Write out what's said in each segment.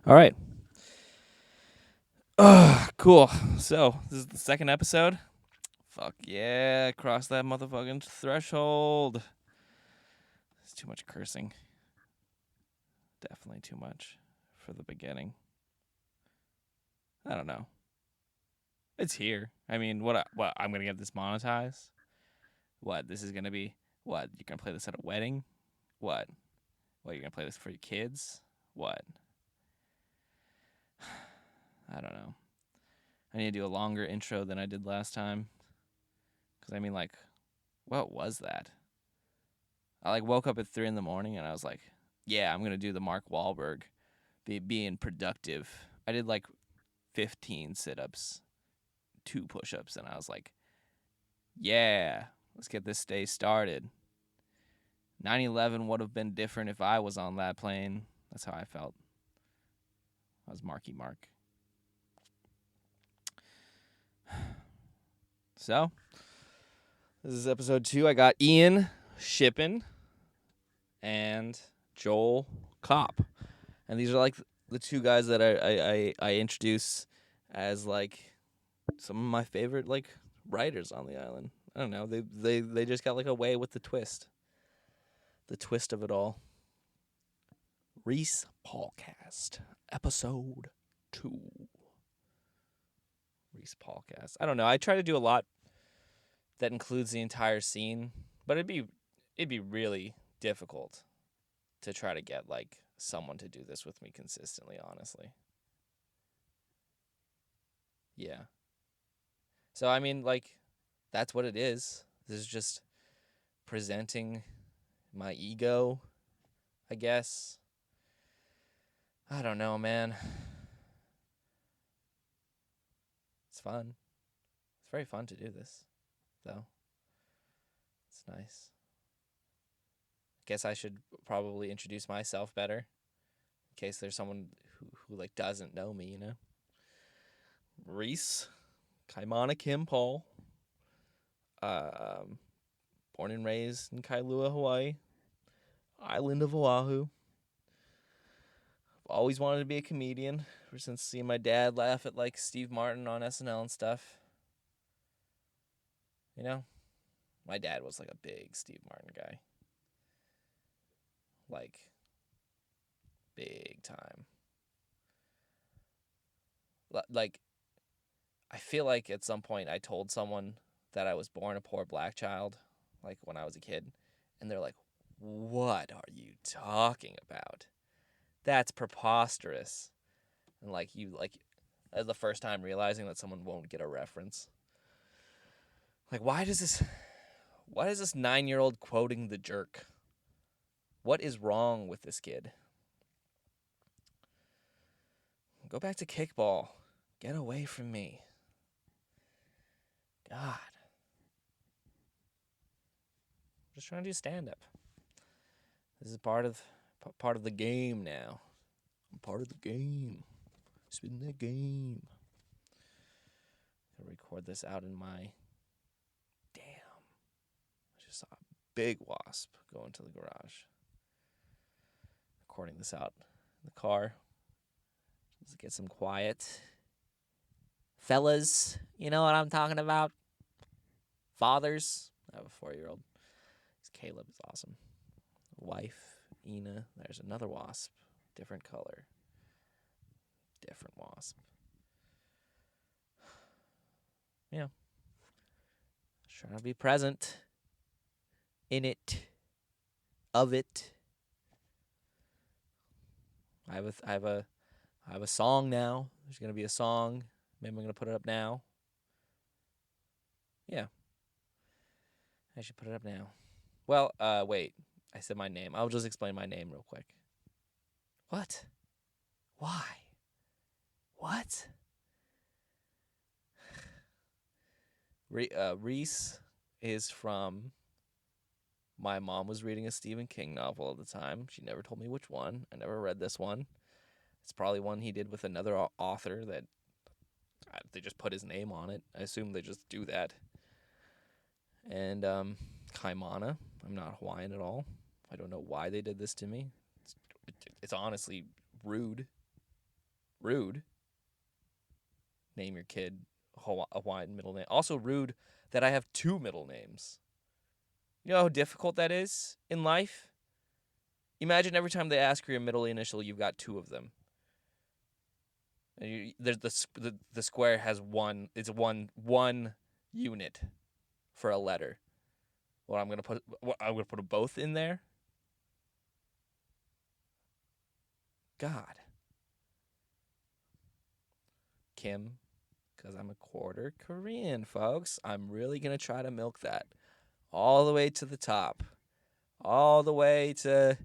All right. Cool. So, this is the second episode. Fuck yeah. Cross that motherfucking threshold. It's too much cursing. Definitely too much for the beginning. I don't know. It's here. I mean, what I'm going to get this monetized? What? This is going to be what? You're going to play this at a wedding? What? What, you're going to play this for your kids? What? I don't know. I need to do a longer intro than I did last time. Because, I mean, like, what was that? I woke up at 3 a.m. and I was like, yeah, I'm going to do the Mark Wahlberg being productive. I did 15 sit-ups, 2 push-ups, and I was like, yeah, let's get this day started. 9/11 would have been different if I was on that plane. That's how I felt. I was Marky Mark. So, this is episode 2. I got Ian Shippen and Joel Kopp. And these are the 2 guys that I introduce as some of my favorite writers on the island. I don't know. They just got a way with the twist. The twist of it all. Reese Paulcast, episode 2. Reese Paulcast. I don't know. I try to do a lot that includes the entire scene, but it'd be really difficult to try to get someone to do this with me consistently, honestly. Yeah. So I mean, that's what it is. This is just presenting my ego, I guess. I don't know, man. It's fun. It's very fun to do this, though. It's nice. Guess I should probably introduce myself better, in case there's someone who doesn't know me, you know? Reese, Kaimana Kim Paul, born and raised in Kailua, Hawaii, island of Oahu. Always wanted to be a comedian ever since seeing my dad laugh at Steve Martin on SNL and stuff. You know, my dad was a big Steve Martin guy. Big time. I feel like at some point I told someone that I was born a poor black child, when I was a kid, and they're like, "What are you talking about? That's preposterous." And that's the first time realizing that someone won't get a reference. Why is this 9-year-old quoting The Jerk? What is wrong with this kid? Go back to kickball. Get away from me. God. I'm just trying to do stand-up. This is part of the game now. I'm part of the game. Spin that game. I'll record this out in my... Damn. I just saw a big wasp go into the garage. Recording this out in the car. Let's get some quiet. Fellas, you know what I'm talking about? Fathers. I have a 4-year-old. Caleb is awesome. Wife, Ina. There's another wasp. Different color. Different wasp. Yeah. Trying to be present. In it. Of it. I have a song now. There's gonna be a song. Maybe I'm gonna put it up now. Yeah. I should put it up now. Well, wait. I said my name. I'll just explain my name real quick. What? Why? What? Reese is from... My mom was reading a Stephen King novel at the time. She never told me which one. I never read this one. It's probably one he did with another author that they just put his name on it. I assume they just do that. And Kaimana. I'm not Hawaiian at all. I don't know why they did this to me. It's honestly rude. Rude. Name your kid a Hawaiian middle name. Also rude that I have 2 middle names. You know how difficult that is in life? Imagine every time they ask for your middle initial, you've got 2 of them. And there's the square has one. It's one unit for a letter. I'm gonna put them both in there. God. Kim, because I'm a quarter Korean, folks. I'm really gonna try to milk that all the way to the top, all the way to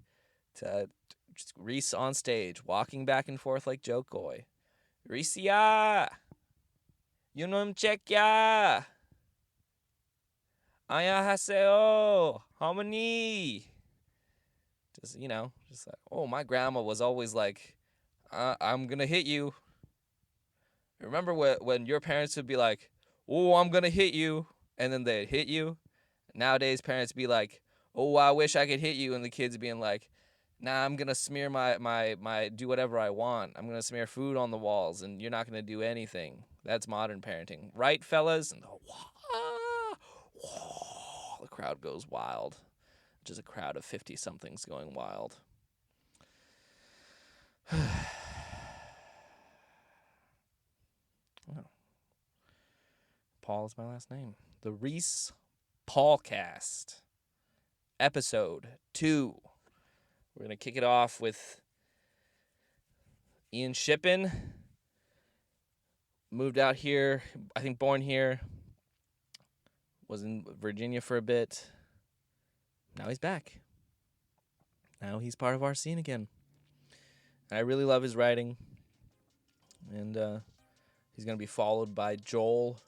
just Reese on stage, walking back and forth like Joe Coy. Reese ya, Yunum check ya, Ayahaseyo, harmony. Just just like, oh, my grandma was always like, I'm gonna hit you. Remember when your parents would be like, oh, I'm gonna hit you, and then they'd hit you? Nowadays, parents be like, oh, I wish I could hit you, and the kids being like, nah, I'm gonna smear my do whatever I want. I'm gonna smear food on the walls, and you're not gonna do anything. That's modern parenting. Right, fellas? And the crowd goes wild. Just a crowd of 50-somethings going wild. Oh. Paul is my last name. The Reese Paulcast. Episode 2. We're going to kick it off with Ian Shippen. Moved out here, I think born here. Was in Virginia for a bit. Now he's back. Now he's part of our scene again. And I really love his writing. And he's going to be followed by Joel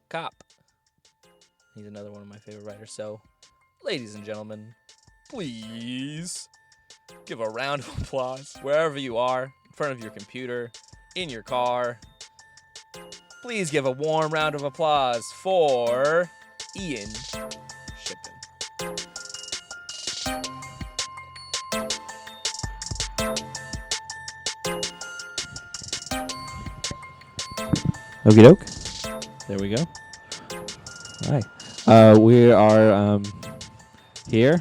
Kopp. He's another one of my favorite writers. So, ladies and gentlemen, please give a round of applause wherever you are, in front of your computer, in your car. Please give a warm round of applause for Ian Shippen. Okie doke. There we go. All right. We are here.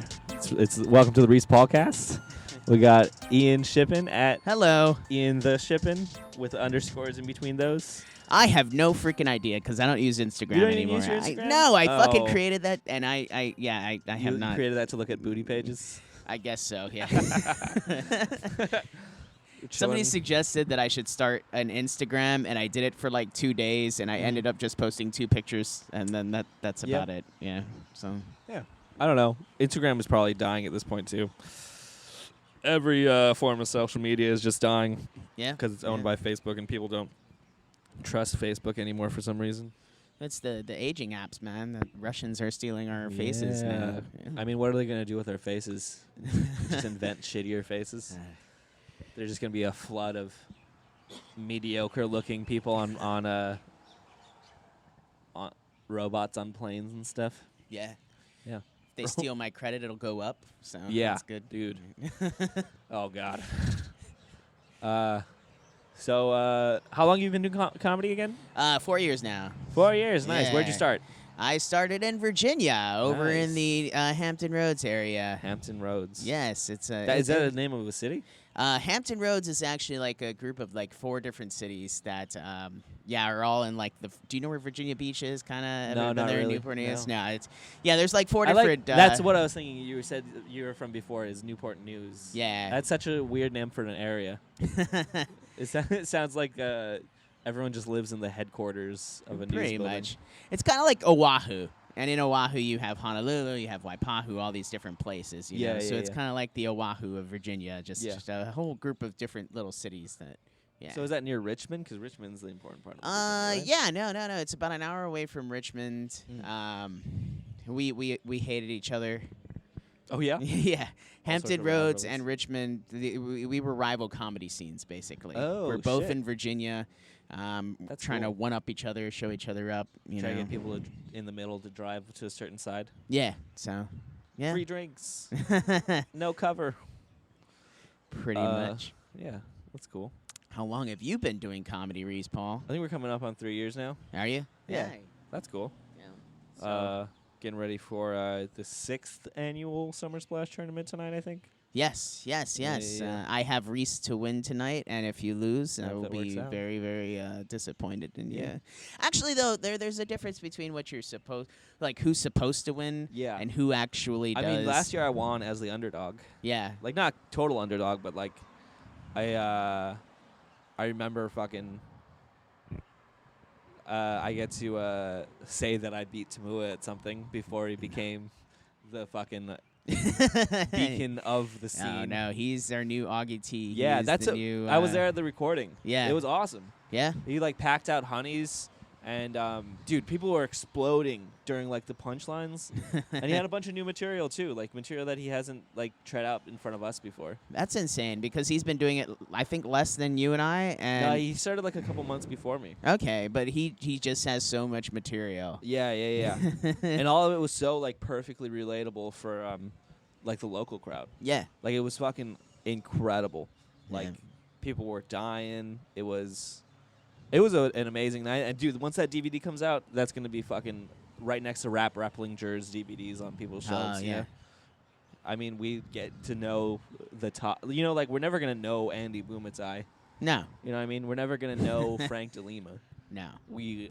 It's welcome to the Reese Paulcast. We got Ian Shippen at Hello. Ian the Shippen with underscores in between those. I have no freaking idea because I don't use Instagram You don't even anymore. use your Instagram? No, I fucking Oh. created that, and I have You not. created that to look at booty pages? I guess so. Yeah. Chilling. Somebody suggested that I should start an Instagram, and I did it for like 2 days, and I ended up just posting 2 pictures, and then that's Yep. about it. Yeah. So. Yeah. I don't know. Instagram is probably dying at this point, too. Every form of social media is just dying Yeah. because it's owned by Facebook, and people don't trust Facebook anymore for some reason. It's the aging apps, man. The Russians are stealing our faces now. Yeah. I mean, what are they going to do with our faces? Just invent shittier faces? There's just going to be a flood of mediocre-looking people on robots on planes and stuff. Yeah. Yeah. If they steal my credit, it'll go up. So Yeah, that's good, dude. Oh, God. So, how long have you been doing comedy again? 4 years now. 4 years. Nice. Yeah. Where'd you start? I started in Virginia, over in the Hampton Roads area. Hampton Roads. Yes, it's a. Is that the name of a city? Hampton Roads is actually like a group of like 4 different cities that, are all in like the. Do you know where Virginia Beach is? Kind of. No, not there really. in Newport News? No. No, it's there's like 4 different. That's what I was thinking. You said you were from before. Is Newport News? Yeah. That's such a weird name for an area. It sounds like everyone just lives in the headquarters of a news Pretty building. much. It's kind of like Oahu. And in Oahu, you have Honolulu, you have Waipahu, all these different places. You know? So it's kind of like the Oahu of Virginia, just a whole group of different little cities that. Yeah. So is that near Richmond? Because Richmond's the important part of Virginia, right? Yeah, no. It's about an hour away from Richmond. We hated each other. Oh yeah. Yeah. Hampton sorts of Roads rivals. and Richmond, we were rival comedy scenes, basically. Oh, we're both shit. in Virginia. That's trying cool. to one up each other, show each other up. You Try to know. get people in the middle to drive to a certain side. Yeah. So. Yeah. Free drinks. No cover. Pretty much. Yeah, that's cool. How long have you been doing comedy, Reese, Paul? I think we're coming up on 3 years now. Are you? Yeah. That's cool. Yeah. So, Getting ready for the 6th annual Summer Splash tournament tonight, I think. yes. Yeah. I have Reese to win tonight, and if you lose, I Hope will that works be out. very, very disappointed in you. Yeah. Actually, though, there's a difference between what you're supposed, like who's supposed to win, Yeah. and who actually I does. mean, last year I won as the underdog. Yeah. Like, not total underdog, but, like, I remember fucking... I get to say that I beat Tamua at something before he became the fucking beacon of the scene. Oh no, he's our new Augie T. Yeah, He's that's the new. I was there at the recording. Yeah. It was awesome. Yeah. He like packed out honeys, and dude, people were exploding during like the punchlines, and he had a bunch of new material too, like material that he hasn't like tried out in front of us before. That's insane because he's been doing it, I think, less than you and I. And No, he started like a couple months before me. okay, but he just has so much material. Yeah. And all of it was so like perfectly relatable for like the local crowd. Yeah. Like it was fucking incredible. Yeah. Like people were dying. It was an amazing night. And dude, once that DVD comes out, that's gonna be fucking right next to Rapplingers DVDs on people's shelves. yeah. You know? I mean, we get to know the top. You know, like we're never gonna know Andy Boomitzai. No. You know what I mean? We're never gonna know Frank DeLima. No. We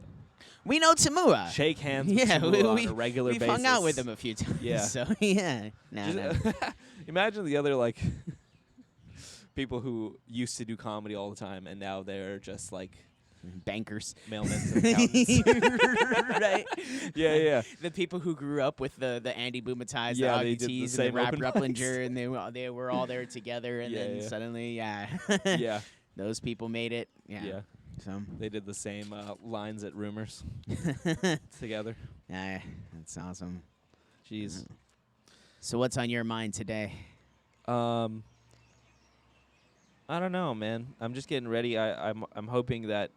We know Tamua. shake hands with Yeah, Tamua we on a regular we've basis. hung out with him a few times. Yeah. So yeah. No. Just- Imagine the other like people who used to do comedy all the time and now they're just like Bankers. mailmen and accountants. Right. Yeah. The people who grew up with the Andy Boomitzais, Yeah, the they Augie did the T's, same and the Rap open Replinger, and they were all there together, and Yeah, then yeah. suddenly, Yeah. those people made it. Yeah. Yeah. So. They did the same lines at Rumors together. Yeah, that's awesome. Jeez. So what's on your mind today? I don't know, man. I'm just getting ready. I'm hoping that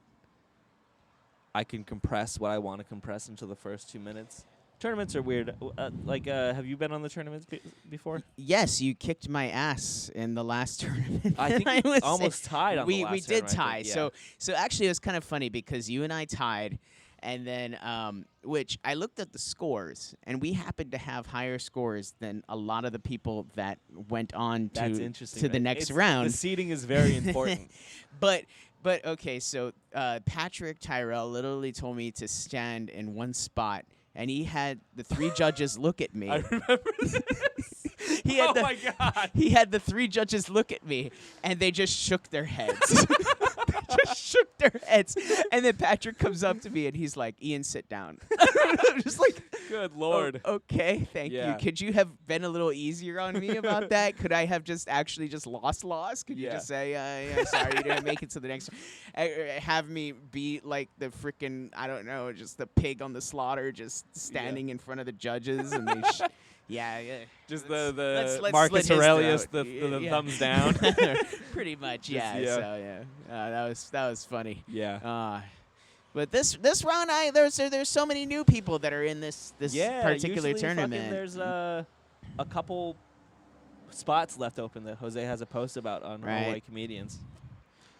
I can compress what I want to compress into the first 2 minutes. Tournaments are weird. Have you been on the tournaments before? Yes, you kicked my ass in the last tournament. I think we was almost tied on the we last did tournament, I tie. think, yeah. So actually, it was kind of funny because you and I tied, and then which I looked at the scores, and we happened to have higher scores than a lot of the people that went on That's to interesting. to the man. next It's- round. The seating is very important. But okay, so Patrick Tyrell literally told me to stand in one spot, and he had the three judges look at me. I remember this. He had my God. He had the three judges look at me, and they just shook their heads. They just shook their heads. And then Patrick comes up to me, and he's like, Ian, sit down. I'm just like, Good Lord. "Oh, okay, thank Yeah. you. Could you have been a little easier on me about that? Could I have just actually just lost? Could you Yeah. just say, yeah, sorry, you didn't make it to the next have me be like the freaking, I don't know, just the pig on the slaughter, just standing in front of the judges, and they yeah. Just Let's- the let's Marcus slit his Aurelius, throat. the Yeah. thumbs down. Pretty much, Just- yeah. yeah. So yeah, that was funny. Yeah. But this round, there's so many new people that are in this Yeah, particular usually tournament. fucking there's a couple spots left open that Jose has a post about on Right. all white comedians.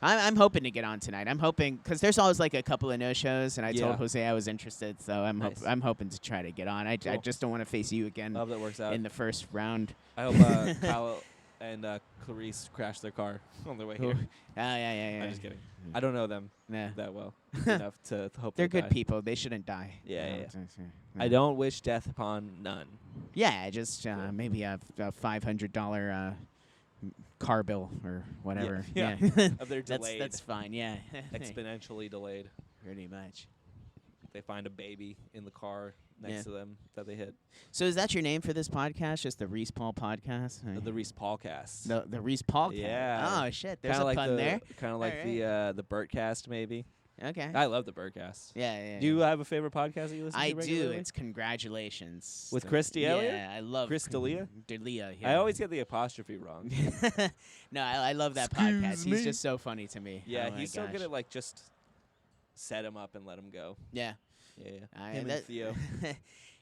I'm hoping to get on tonight. I'm hoping because there's always like a couple of no shows, and I Yeah. told Jose I was interested, so Nice. I'm hoping to try to get on. I Cool. just don't want to face you again I hope that works out. in the first round. I hope Kyle and Clarice crashed their car on their way Who? here. Yeah. I'm just kidding. I don't know them Nah. that well enough to hope They're they good die. people. They shouldn't die. Yeah, You yeah. know, I don't wish death upon none. Yeah, just maybe a $500 car bill or whatever. Yeah. Of their delayed, that's fine. Yeah, exponentially delayed. pretty much. They find a baby in the car next Yeah. to them that they hit. So is that your name for this podcast? Just the Reese Paul podcast? The Reese Paulcast. The Reese Paul. Yeah. Oh shit, there's Kinda a like pun there. Kind of like Alright. the Bertcast, maybe. Okay. I love the Bertcast. Yeah. Do you have a favorite podcast that you listen I to do. regularly? It's Congratulations. With Christy Elliott? Yeah, I love Chris D'Elia? D'Elia. I always get the apostrophe wrong. No, I love that Excuse podcast. He's me? just so funny to me. Yeah, Oh my he's so good gosh. at like just set him up and let him go. Yeah. Yeah. I- Him and that- Theo.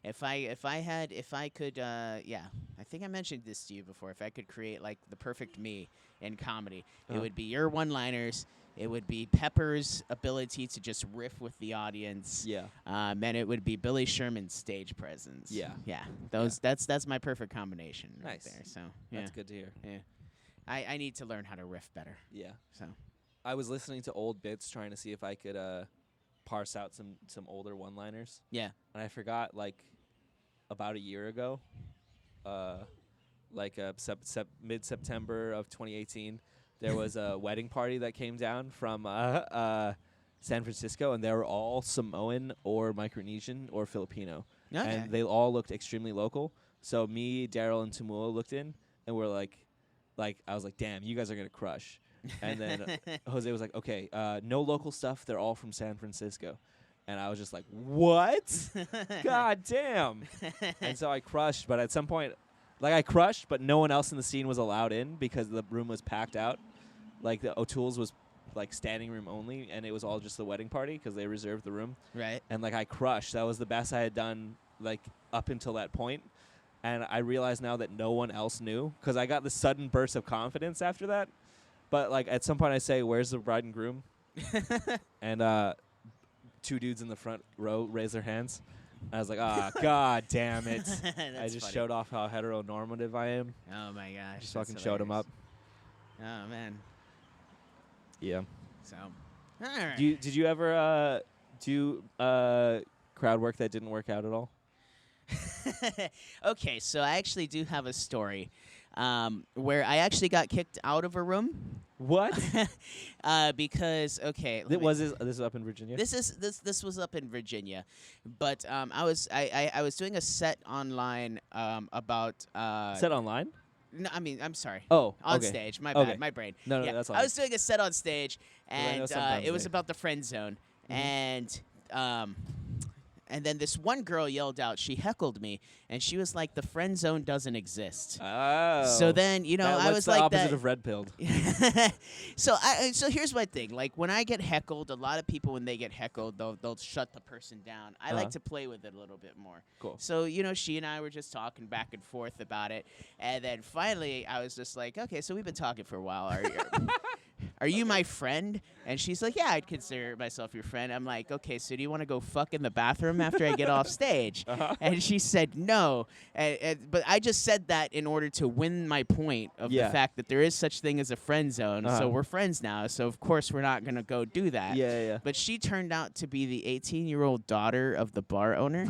if I could, yeah, I think I mentioned this to you before. If I could create like the perfect me in comedy, it Uh-huh. would be your one-liners. It would be Pepper's ability to just riff with the audience. Yeah. And it would be Billy Sherman's stage presence. Yeah. Yeah. That's my perfect combination right Nice. there. So yeah. That's good to hear. Yeah. I need to learn how to riff better. Yeah. So I was listening to old bits trying to see if I could parse out some older one-liners. yeah. And I forgot, like, about a year ago, mid-September of 2018, there was a wedding party that came down from San Francisco, and they were all Samoan or Micronesian or Filipino. Okay. And they all looked extremely local. So me, Daryl, and Tamua looked in, and we're like, I was like, damn, you guys are going to crush. And then Jose was like, okay, no local stuff. They're all from San Francisco. And I was just like, what? God damn. And so I crushed. But at some point, I crushed, but no one else in the scene was allowed in because the room was packed out. Like, the O'Toole's was, standing room only, and it was all just the wedding party because they reserved the room. Right. And, I crushed. That was the best I had done, up until that point. And I realize now that no one else knew because I got this sudden burst of confidence after that. But, at some point I say, where's the bride and groom? And two dudes in the front row raise their hands. I was like, God damn it. I just showed off how heteronormative I am. Oh, my gosh. Just that's fucking showed him up. Oh, man. Yeah. So, all right. Did you ever do crowd work that didn't work out at all? Okay, so I actually do have a story where I actually got kicked out of a room. What? Because This is up in Virginia? This was up in Virginia, but I was doing a set online about Set online? No, I mean I'm sorry. Oh, on okay. stage. My Okay. bad. My brain. No, yeah, that's all I right. was doing a set on stage, I know and sometimes it was they- about the friend zone, Mhm. and then this one girl yelled out. She heckled me, and she was like, "The friend zone doesn't exist." Oh. So then, I what's was the like opposite that. of red pilled? So here's my thing. Like when I get heckled, a lot of people when they get heckled, they'll shut the person down. I like to play with it a little bit more. Cool. So she and I were just talking back and forth about it, and then finally I was just like, okay, so we've been talking for a while. Are you my friend? And she's like, yeah, I'd consider myself your friend. I'm like, okay, so do you want to go fuck in the bathroom after I get off stage? And she said no. But I just said that in order to win my point of the fact that there is such thing as a friend zone. So we're friends now. So, of course, we're not going to go do that. Yeah. But she turned out to be the 18-year-old daughter of the bar owner.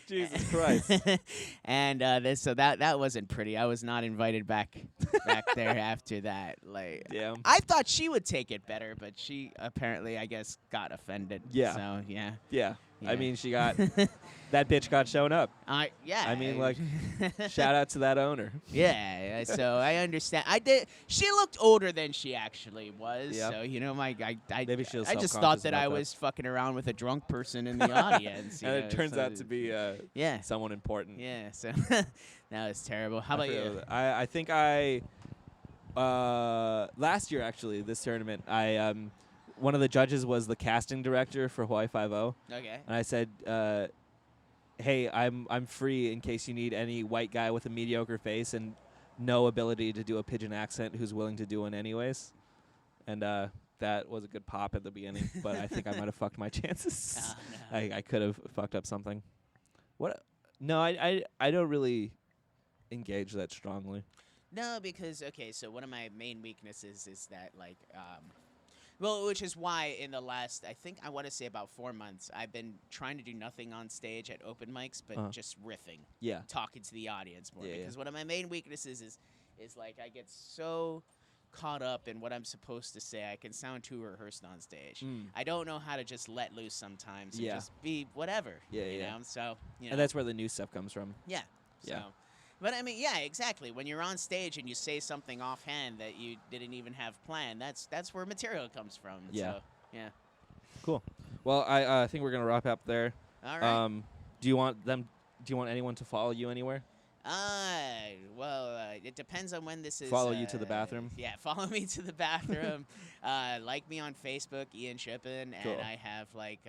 Jesus Christ. And so that wasn't pretty. I was not invited back there after that. Like, Damn. I thought she would take it better, but she apparently, I guess, got offended. Yeah. So yeah. Yeah. I Yeah. mean, she got that bitch got shown up. Yeah. I mean, shout out to that owner. Yeah. So I understand. I did. She looked older than she actually was. Yeah. So Maybe she was I just thought self-conscious that about I that. was fucking around with a drunk person in the audience. And it turns out to be yeah. someone important. Yeah. So that was terrible. How about forgot you? what I think last year actually this tournament one of the judges was the casting director for Hawaii 5-0. Okay. And I said, hey, I'm free in case you need any white guy with a mediocre face and no ability to do a pigeon accent who's willing to do one anyways. And that was a good pop at the beginning, but I think I might have fucked my chances. Oh, no. I could have fucked up something. What? No, I don't really engage that strongly. No, because so one of my main weaknesses is that which is why in the last I want to say about 4 months I've been trying to do nothing on stage at open mics but just riffing, Yeah. talking to the audience more. Yeah, Because one of my main weaknesses is like I get so caught up in what I'm supposed to say. I can sound too rehearsed on stage. I don't know how to just let loose sometimes and Yeah. just be whatever. Yeah, you yeah. know? So And that's where the new stuff comes from. yeah. Yeah. So, but I mean, yeah, exactly. When you're on stage and you say something offhand that you didn't even have planned, that's where material comes from. Yeah. So, yeah. Cool. Well, I think we're gonna wrap up there. All right. Do you want anyone to follow you anywhere? It depends on when this is. Follow you to the bathroom? Yeah, follow me to the bathroom. Like me on Facebook, Ian Shippen, Cool. and I have I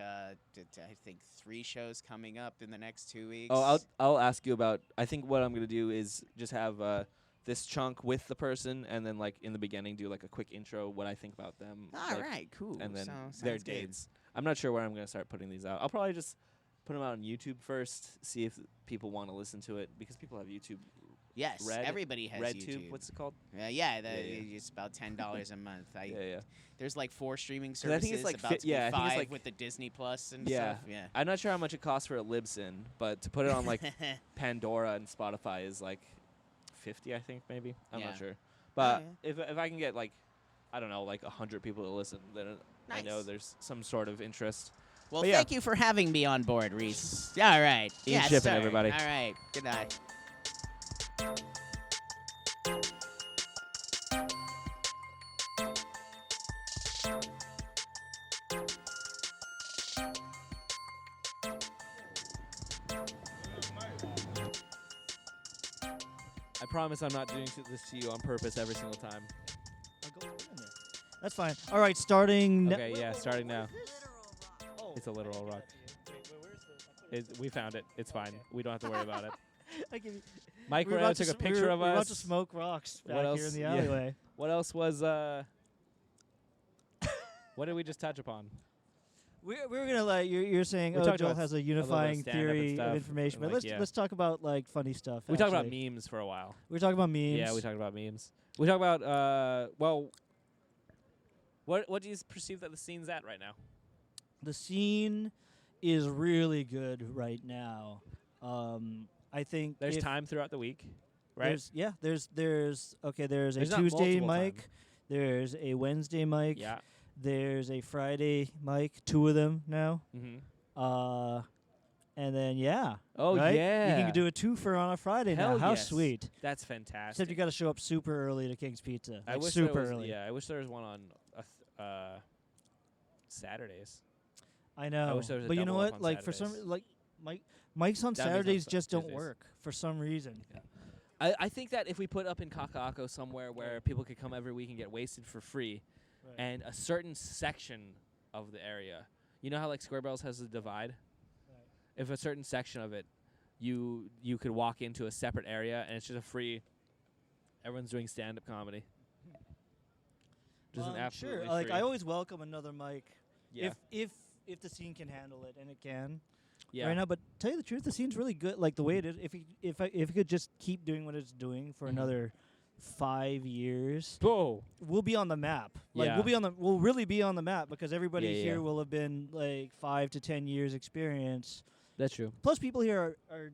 think 3 shows coming up in the next 2 weeks. Oh, I'll ask you about. I think what I'm gonna do is just have this chunk with the person, and then like in the beginning do like a quick intro, what I think about them. All like, right, cool. And then Sounds their good. dates. I'm not sure where I'm gonna start putting these out. I'll probably just put them out on YouTube first, see if people want to listen to it, because people have YouTube. Yes, Red- everybody has YouTube. What's it called? Yeah, Yeah. it's about $10 a month. Yeah. There's like 4 streaming 'Cause I think services. it's like about to be I think it's 5 like with the Disney Plus and Yeah. stuff. Yeah. I'm not sure how much it costs for a libsyn, but to put it on like Pandora and Spotify is like $50, I think, maybe. I'm Yeah. not sure. But yeah. if I can get like, I don't know, like 100 people to listen, then I know Nice. there's some sort of interest. Well, But yeah. thank you for having me on board, Reese. All right. Ian Yeah, Shippen, sorry. everybody. All right. Good night. I promise I'm not doing this to you on purpose every single time. I'll go in there. That's fine. All right, starting. Okay, yeah, starting now. Oh. It's a literal rock. Wait, where's the? We found it. It's fine. We don't have to worry about it. I give you. Mike we were Rao about to took a s- we picture were- of we were about to us. smoke rocks What back else? here in the Yeah. alleyway. What else was what did we just touch upon? We were gonna like you're saying We oh talked Joel about has a bit of unifying stand-up and theory stuff, of information, and, but like, let's talk about like funny stuff. We talked about actually. memes for a while. We were talking about memes. Yeah, we talked about memes. We talked about well, what do you perceive that the scene's at right now? The scene is really good right now. I think There's if time throughout the week, right? There's there's a There's not Tuesday multiple mic, time. there's a Wednesday mic, Yeah. there's a Friday mic, 2 of them now. Mm-hmm. And then Oh right? yeah. you can do a twofer on a Friday Hell now. How yes. sweet! That's fantastic. Except you got to show up super early to King's Pizza. I Like wish super there was, early. Yeah, I wish there was one on Saturdays. I know. wish there was a but you know double up what? on Like for some Saturdays. like mics on That means on Saturdays Sa- just don't Tuesdays. work for some reason. I think that if we put up in Kaka'ako somewhere where people could come every week and get wasted for free, Right. and a certain section of the area, you know how like Square Bells has a divide? Right. If a certain section of it, you could walk into a separate area and it's just a free. Everyone's doing stand-up comedy. Just an absolutely sure. Like free. I always welcome another mic Yeah. if the scene can handle it, and it can Yeah. right now. But tell you the truth, the scene's really good. Like the way it is, if it could just keep doing what it's doing for Mhm. another 5 years, Whoa. we'll be on the map. Like Yeah. we'll really be on the map because everybody Yeah, here yeah. will have been like 5 to 10 years experience. That's true. Plus, people here are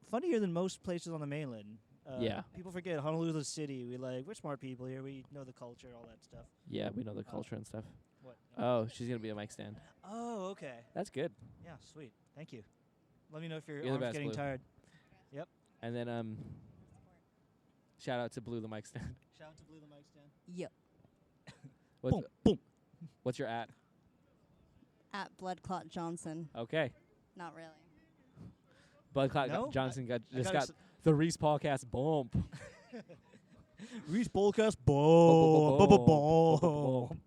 funnier than most places on the mainland. Yeah. People forget Honolulu City. We're smart people here. We know the culture, all that stuff. Yeah, we know the culture and stuff. What? Oh, she's gonna be a mic stand. Oh, okay. That's good. Yeah, sweet. Thank you. Let me know if your You're the arm's best, getting Blue. tired. And then shout out to Blue the mic stand. Shout out to Blue the mic stand. Yep. What's Boom, boom. what's your at? At Blood Clot Johnson. Okay. Not really. Bud Clock No? Johnson got I just gotta got the Reese Paulcast bump. Reese Paulcast. Boom, Boom. boom, Boom. boom, boom.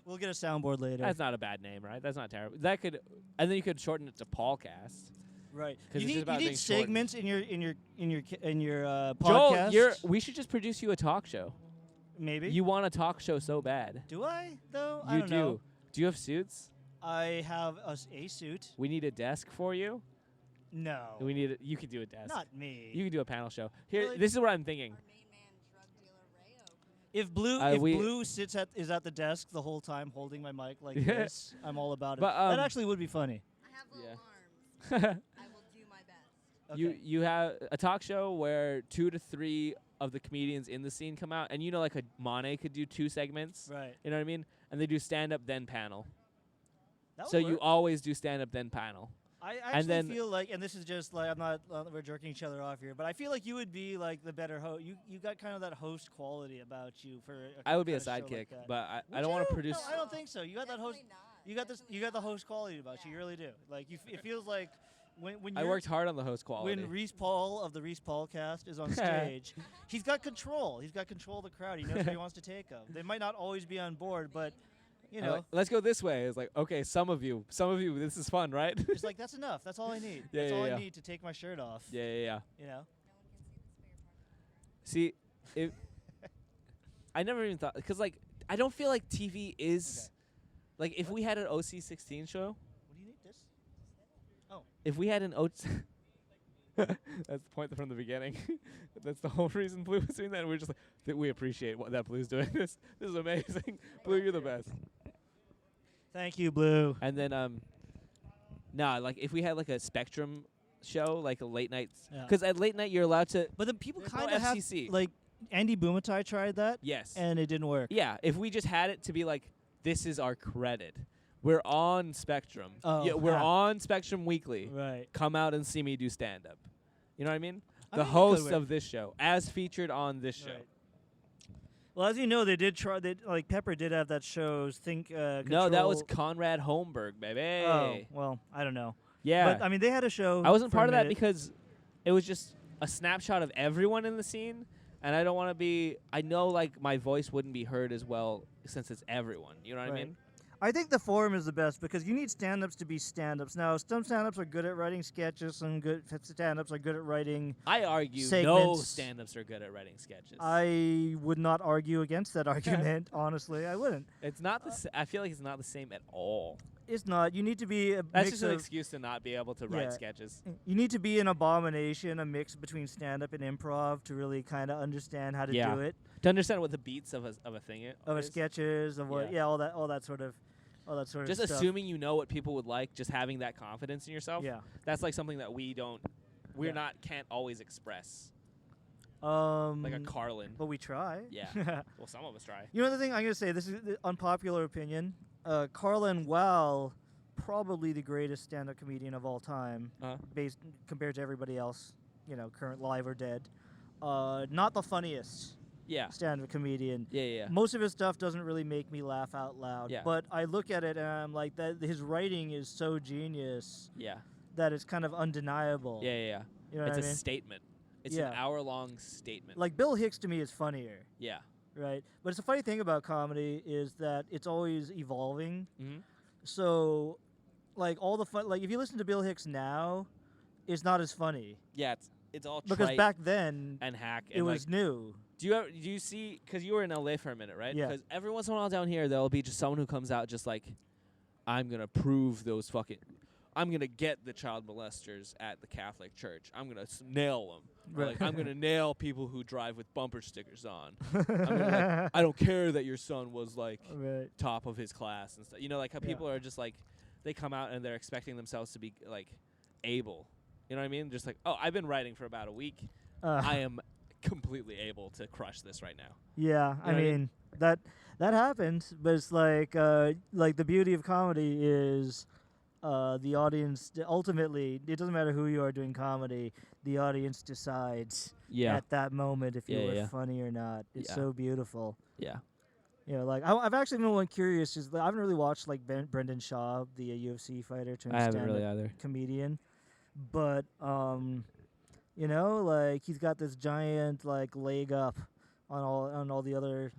We'll get a soundboard later. That's not a bad name, right? That's not terrible. That could, and then you could shorten it to Paulcast. Right. 'Cause You it's just need, about you being need segments in your Joel, podcast. we should just produce you a talk show. Maybe. You want a talk show so bad. Do I though? I You don't do. know. Do you have suits? I have a suit. We need a desk for you. No. You could do a desk. Not me. You can do a panel show. Here, Really? this is what I'm thinking. Our main man, drug dealer Ray opened. If we- Blue is at the desk the whole time holding my mic like Yeah. this, I'm all about it. But, that actually would be funny. I have little Yeah. arms. I will do my best. Okay. You have a talk show where 2 to 3 of the comedians in the scene come out, and you know, like a Monet could do 2 segments. right. You know what I mean? And they do stand up then panel. That So would you work. always do stand up then panel. I actually then- feel like, and this is just like I'm not we're jerking each other off here, but I feel like you would be like the better host. You got kind of that host quality about you for. I would be a kind of show like sidekick, that. but I Would don't want you? to produce. No, I don't think so. You got that host. Definitely not. You got this. You got the Definitely host quality about you. You really do. Like it feels like when I you're, worked hard on the host quality. when Reese Paul of the Reese Paulcast is on stage, he's got control. He's got control of the crowd. He knows where he wants to take them. They might not always be on board, but you I'm know, like, let's go this way. It's like, okay, some of you, this is fun, right? it's like that's enough. That's all I need. Yeah, That's yeah, all yeah. I need to take my shirt off. yeah. You know. See, if I never even thought, because like I don't feel like TV is like if we had an OC16 show. What do you need this? If we had an OC, that's the point from the beginning. That's the whole reason Blue was doing that. And we're just like, we appreciate what that Blue's doing. This is amazing. Blue, you're the best. Thank you, Blue. And then nah, like if we had like a Spectrum show, like a late night, Yeah. because at late night you're allowed to. But then people There's no kind of have FCC. like Andy Bumatai tried that, Yes. and it didn't work. Yeah, if we just had it to be like, this is our credit. We're on Spectrum. Oh, Yeah, we're ah. on Spectrum Weekly. Right. Come out and see me do stand up. You know what I mean? I The mean, it could host work. of this show, as featured on this show. Right. Well, as you know, they did try. They, like Pepper did have that show's Think. No, that was Control- Conrad Holmberg, baby. Oh, well, I don't know. Yeah. But I mean, they had a show. I wasn't for a part of that minute. because it was just a snapshot of everyone in the scene, and I don't want to be. I know like my voice wouldn't be heard as well since it's everyone. You know what I Right. mean? I think the forum is the best because you need stand-ups to be stand-ups. Now, some stand-ups are good at writing sketches. Some good stand-ups are good at writing. I argue no Segments. stand-ups are good at writing sketches. I would not argue against that argument. Honestly, I wouldn't. It's not the. I feel like it's not the same at all. It's not. You need to be a That's mix just an of. excuse to not be able to Yeah. write sketches. You need to be an abomination, a mix between stand-up and improv to really kind of understand how to Yeah. do it. To understand what the beats of a thing Of a is. sketches, of what, Yeah. all that sort of Just stuff. assuming you know what people would like, just having that confidence in yourself. Yeah. That's like something that we're Yeah. can't always express. Um. Like a Carlin. But we try. Yeah. Well, some of us try. You know the thing I'm gonna say. This is the unpopular opinion. Carlin, while probably the greatest stand-up comedian of all time, Uh-huh. based compared to everybody else, current live or dead, not the funniest Yeah. stand-up comedian. Yeah. Most of his stuff doesn't really make me laugh out loud. Yeah. But I look at it and I'm like, that his writing is so genius Yeah. that it's kind of undeniable. Yeah. You know It's what a I mean? statement. It's Yeah. an hour-long statement. Like Bill Hicks to me is funnier, Yeah. right? But it's a funny thing about comedy is that it's always evolving. Mm-hmm. So, like all the fun, like if you listen to Bill Hicks now, it's not as funny Yeah. It's all because trite back then and hack. it And was new. Do you see? Because you were in LA for a minute, right? Yeah. Because every once in a while down here, there'll be just someone who comes out just like, I'm gonna prove those fucking. I'm gonna get the child molesters at the Catholic Church. I'm gonna nail them. Right. Like, I'm gonna nail people who drive with bumper stickers on. I'm gonna, like, I don't care that your son was like Right. top of his class and stuff. You know, like how Yeah. people are just like, they come out and they're expecting themselves to be like able. You know what I mean? Just like, oh, I've been writing for about a week. I am completely able to crush this right now. Yeah, I what I mean? mean that happens, but it's like the beauty of comedy is the audience ultimately. It doesn't matter who you are doing comedy. The audience decides Yeah. at that moment if you Yeah, were yeah. funny or not. It's Yeah. so beautiful. Yeah. Like I've actually been one curious. Is I haven't really watched like Brendan Schaub, the UFC fighter turned I haven't stand-up really either. comedian, but like he's got this giant like leg up on all the other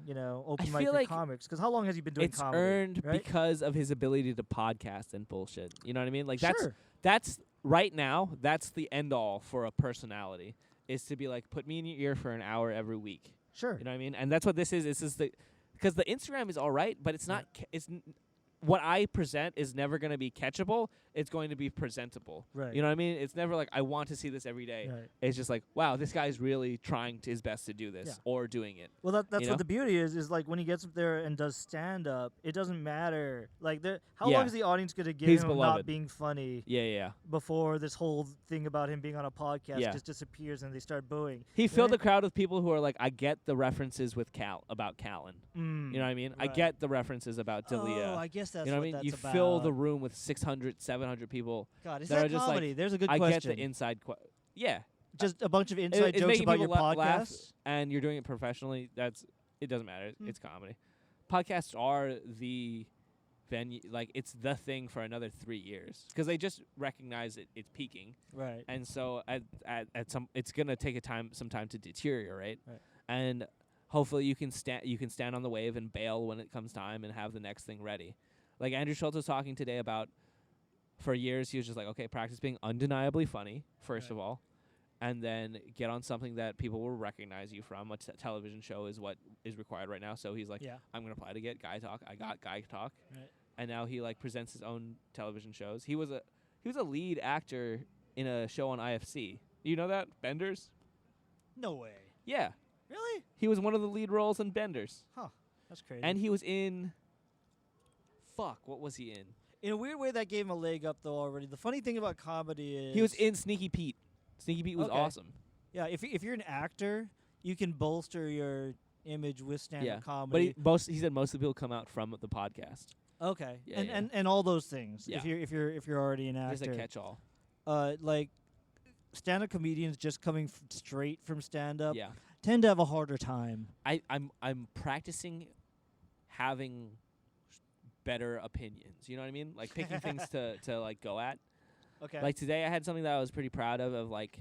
open feel mic like comics. Because how long has he been doing It's comedy? earned right? because of his ability to podcast and bullshit. You know what I mean? Like Sure. that's right now. That's the end all for a personality is to be like, put me in your ear for an hour every week. Sure. You know what I mean? And that's what this is. This is because the Instagram is all right, but it's not. What I present is never going to be catchable. It's going to be presentable. Right. You know what I mean? It's never like I want to see this every day. Right. It's just like, wow, this guy's really trying his best to do this Yeah. or doing it. Well, that's You what know? the beauty is like when he gets up there and does stand up, it doesn't matter. Like, how Yeah. long is the audience going to give He's him not beloved. being funny Yeah. before this whole thing about him being on a podcast Yeah. just disappears and they start booing? He filled Right? the crowd with people who are like, I get the references with about Callan. Mm. You know what I mean? I Right. get the references about Dalia. Oh, I guess that's you know what what I mean? that's You about. fill the room with 600, 700 people. God, is that that are just comedy? like, There's a good I question. get the inside. Yeah. Just a bunch of inside It's jokes making about people your laugh, podcast. and you're doing it professionally. It doesn't matter. Hmm. It's comedy. Podcasts are the venue, like it's the thing for another 3 years because they just recognize it's peaking, Right. and so at some it's gonna take some time to deteriorate, Right. and hopefully you can stand on the wave and bail when it comes time and have the next thing ready. Like Andrew Schultz was talking today about, for years he was just like, okay, practice being undeniably funny first Right. of all, and then get on something that people will recognize you from. A television show is what is required right now. So he's like, Yeah. I'm gonna apply to get Guy Talk. I got Guy Talk, Right. and now he like presents his own television shows. He was a lead actor in a show on IFC. You know that Benders? No way. Yeah, Really? he was one of the lead roles in Benders, That's crazy. and he was in. Fuck, what was he in? in a weird way, that gave him a leg up though already. The funny thing about comedy is He was in Sneaky Pete. Sneaky Pete was Okay. awesome. Yeah, if you're an actor, you can bolster your image with stand-up Yeah, comedy. but he said most of the people come out from the podcast. okay, Yeah, and, yeah. and all those things. Yeah. If you're already an Just a actor, catch-all. like stand-up comedians just coming straight from stand-up Yeah, tend to have a harder time. I'm practicing having better opinions. You know what I mean? Like picking things to like go at. Okay. Like today, I had something that I was pretty proud of. Like,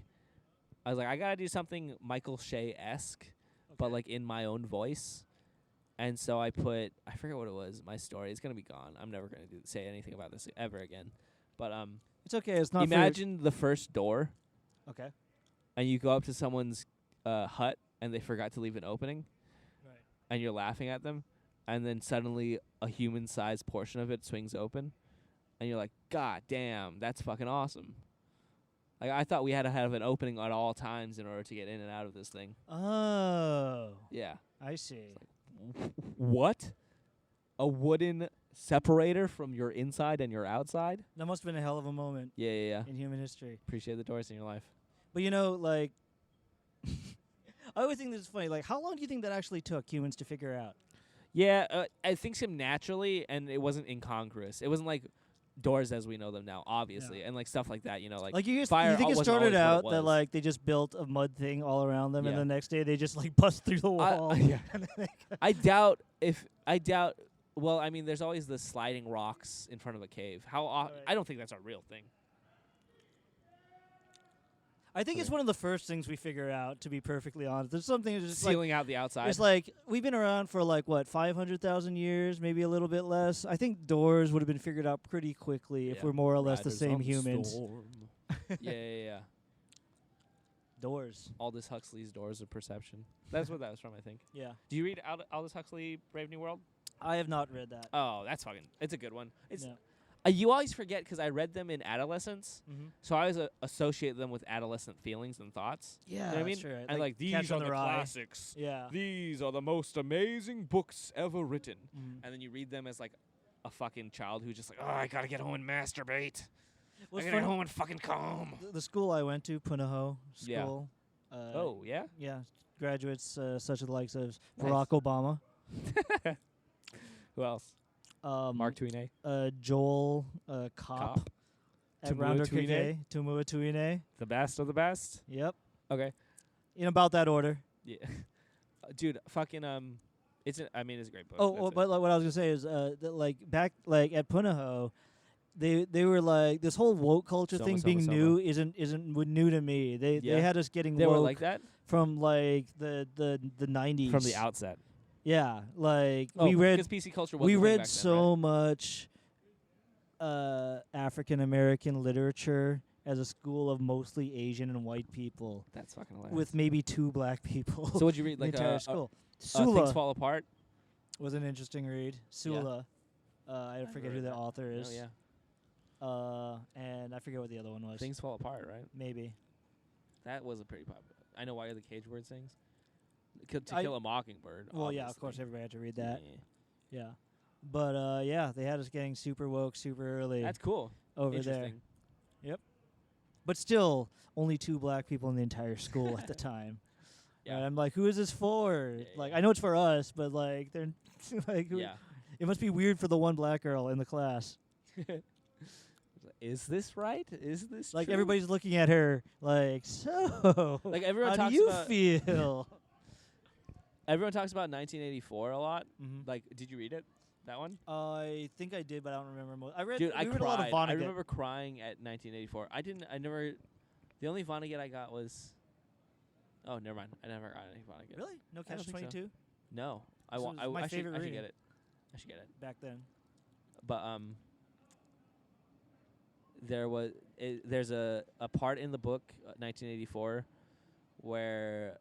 I was like, I gotta do something Michael Shea-esque, but like in my own voice. And so I forget what it was. My story. It's gonna be gone. I'm never gonna say anything about this ever again. But it's okay. It's not. imagine the first door, Okay. and you go up to someone's hut, and they forgot to leave an opening, Right. and you're laughing at them, and then suddenly a human-sized portion of it swings open, and you're like, God damn, that's fucking awesome. Like, I thought we had to have an opening at all times in order to get in and out of this thing. Oh, Yeah. I see. What? A wooden separator from your inside and your outside? That must have been a hell of a moment Yeah. in human history. Appreciate the doors in your life. But like, I always think this is funny. Like, how long do you think that actually took humans to figure out? Yeah, I think some naturally, and it wasn't incongruous. It wasn't like doors as we know them now, obviously, and like stuff like that. You know, like you fire think it wasn't started always what out it that was. like they just built a mud thing all around them, and Yeah. the next day they just like bust through the wall? Yeah. I doubt. Well, I mean, there's always the sliding rocks in front of a cave. Right. I don't think that's a real thing. I think it's one of the first things we figure out. To be perfectly honest, there's something that's just like Sealing out the outside. it's like we've been around for like what 500,000 years, maybe a little bit less. I think doors would have been figured out pretty quickly if Yeah. we're more or less the Riders same on the humans. storm. yeah. Doors. Aldous Huxley's Doors of Perception. That's what that was from, I think. Yeah, Do you read Aldous Huxley, Brave New World? I have not read that. Oh, that's fucking. It's a good one. It's No. You always forget because I read them in adolescence, Mm-hmm. so I always associate them with adolescent feelings and thoughts. Yeah, You know what I mean? that's true. And like these Catcher are in the Rye. classics. Yeah. These are the most amazing books ever written. Mhm. And then you read them as like a fucking child who's just like, oh, I gotta get home and masturbate. What's I gotta get funny- home and fucking comb. The school I went to, Punahou Yeah. School. Oh yeah. Yeah, graduates such as the likes of Nice. Barack Obama, Who else? Mark Twain. Joel Kopp at Tumua Rounder Tuine. KK, Tumua Tuine. The best of the best. Yep, Okay. in about that order. Yeah. Dude, fucking it's a great book. Oh, That's it. but like, what I was gonna say is that like back like at Punahou, they were like this whole woke culture Soma, thing Soma, being Soma. new isn't new to me. They Yeah. had us getting They woke were like that from like the 90s. from the outset. Yeah, like Oh, we read because PC culture was we the thing read back then, so right? much African American literature as a school of mostly Asian and white people, That's fucking hilarious. with maybe 2 black people. So what'd you read? in the Like entire school. Things Sula Fall Apart? was an interesting read. Sula, I I've forget read who the that. author is. Oh yeah. And I forget what the other one was. Things Fall Apart, right? Maybe. That was a pretty popular. I know why the Cage Word sings. To I- Kill a Mockingbird. Well, yeah, of course obviously. everybody had to read that. Yeah. Yeah. But yeah, they had us getting super woke super early That's cool. over there. Interesting. But still, only 2 black people in the entire school at the time. Yeah. And I'm like, who is this for? Yeah, Like, yeah. I know it's for us, but like, they're like, Yeah. it must be weird for the one black girl in the class. Is this right? Is this Like, true? everybody's looking at her like, so. Like, everyone how talks do you about- feel? Everyone talks about 1984 a lot. Mhm. Like, did you read it? That one? I think I did, but I don't remember. I read. Dude, I we read cried. a lot of Vonnegut. I remember crying at 1984. I never. The only Vonnegut I got was. Oh, never mind. I never got any Vonnegut. Really? No I don't Catch think so. 22 No, I This want. was my I should. favorite I should reading. get it. I should get it. back then. But there's a part in the book 1984 where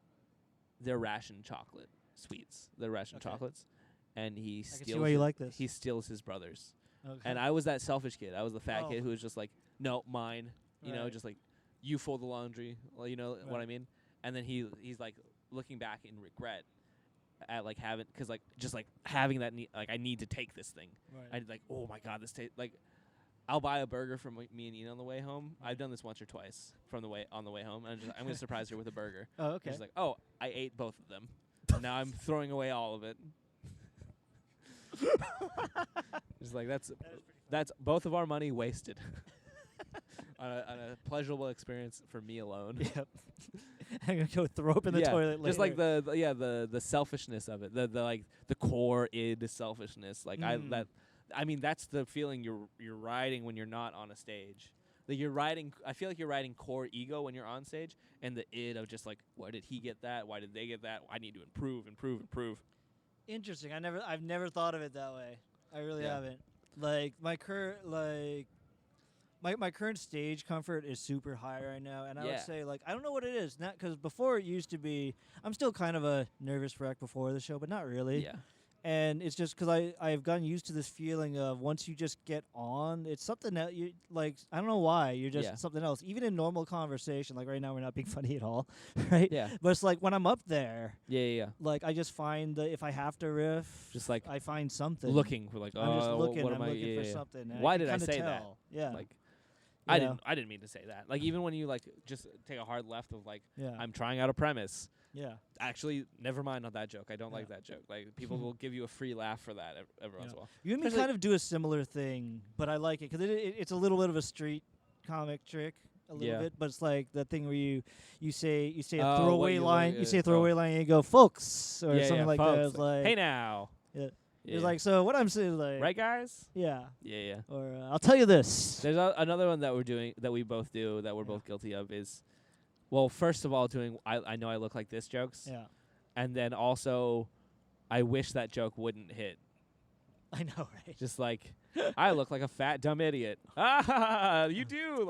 they're ration chocolate sweets. They're ration Okay. chocolates, and he I can see steals. why you like this. He steals his brother's. Okay. And I was that selfish kid. I was the fat Oh. kid who was just like, no, mine. You know, Right. just like, you fold the laundry. Well, you know what I Right. mean. And then he's like looking back in regret at like having, cause like just like having that like I need to take this thing. Right. I like, oh my god, this tastes like. I'll buy a burger from me and Ian on the way home. I've done this once or twice on the way home, and I'm gonna surprise her with a burger. Oh, And okay. she's like, oh, I ate both of them. And now I'm throwing away all of it. Just like that's both of our money wasted on a pleasurable experience for me alone. Yep. I'm gonna go throw up in the toilet later. Just like the selfishness of it, the like the core id selfishness. Like I mean that's the feeling you're riding when you're not on a stage. Like I feel like you're riding core ego when you're on stage, and the id of just like, why did he get that? Why did they get that? I need to improve. Interesting. I've never thought of it that way. I really Yeah. haven't. Like my current my current stage comfort is super high right now, and I Yeah. would say like I don't know what it is. Not because before it used to be. I'm still kind of a nervous wreck before the show, but not really. Yeah. And it's just because I've gotten used to this feeling of once you just get on, it's something that you like. I don't know why you're just Yeah. something else. Even in normal conversation, like right now we're not being funny at all, right? Yeah. But it's like when I'm up there, Yeah. like I just find that if I have to riff, Just like I find something. looking for like, I'm just looking. what I'm am I? looking Yeah, for yeah. something. and Why can did I kinda say that? tell. Yeah. Like, You I know? didn't mean to say that. Like even when you like just take a hard left of like, Yeah. I'm trying out a premise. Yeah. Actually, never mind on that joke. I don't like Yeah. that joke. Like people will give you a free laugh for that every once in a while. You and me Especially- kind of do a similar thing, but I like it because it's a little bit of a street comic trick. A little Yeah. bit, but it's like that thing where you say a Oh, what throwaway you line, look- you say a oh. throwaway line, and you go folks or Yeah, something like that. folks, It's like hey now. Yeah. Yeah. It's like so. What I'm saying, is like right, guys. yeah, Yeah. or I'll tell you this. There's another one that we're doing that we both do that we're Yeah. both guilty of is, well, first of all, doing I know I look like this jokes, Yeah, and then also, I wish that joke wouldn't hit. I know, right? Just like, I look like a fat dumb idiot. Ah, you do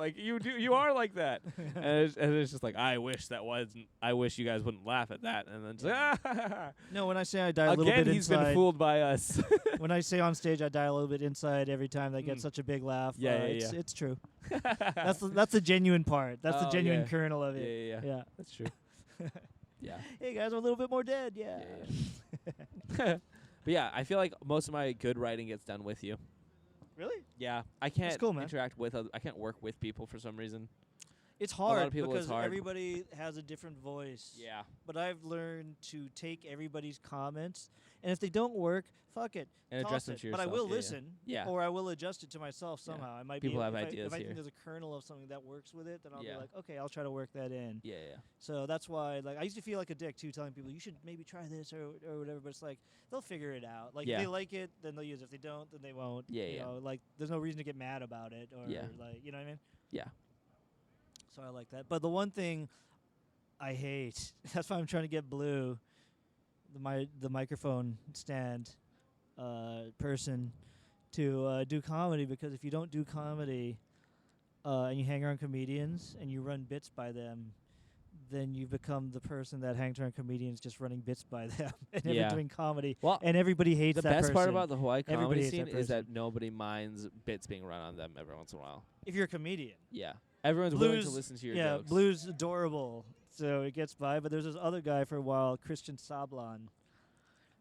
you are like that. And it's just like I wish you guys wouldn't laugh at that. And then just, ah, No, when I say I die a little again bit he's inside, been fooled by us. when I say on stage I die a little bit inside every time they get Mm. such a big laugh. Yeah, It's true. That's the genuine part. That's the Oh, genuine yeah. kernel of it. Yeah. Yeah. That's true. Yeah. Hey guys, I'm a little bit more dead. Yeah. Yeah. But yeah, I feel like most of my good writing gets done with you. Really? Yeah, I can't cool, man. interact with I can't work with people for some reason. It's lot of hard people, it's because hard. everybody has a different voice. Yeah. But I've learned to take everybody's comments, and if they don't work, fuck it. And toss address them it. to But I yourself. will Yeah, yeah. listen. Yeah. Or I will adjust it to myself Yeah. somehow. I might People be have if ideas I here. think there's a kernel of something that works with it, then I'll Yeah. be like, okay, I'll try to work that in. Yeah. So that's why, like, I used to feel like a dick too, telling people you should maybe try this or whatever. But it's like they'll figure it out. Like Yeah. if they like it, then they'll use it. If they don't, then they won't. Yeah, You yeah. know, like there's no reason to get mad about it or Yeah. like you know what I mean. Yeah. So I like that. But the one thing I hate, that's why I'm trying to get Blue, the microphone stand person, to do comedy, because if you don't do comedy and you hang around comedians and you run bits by them, then you become the person that hangs around comedians just running bits by them and never Yeah. doing comedy. Well, And everybody hates the that best part person. about the Hawaii Everybody comedy hates scene that is that person. nobody minds bits being run on them every once in a while. If you're a comedian. Yeah. Everyone's willing to Blue's- listen to your yeah, jokes. Blue's adorable, so it gets by. But there's this other guy for a while, Christian Sablon.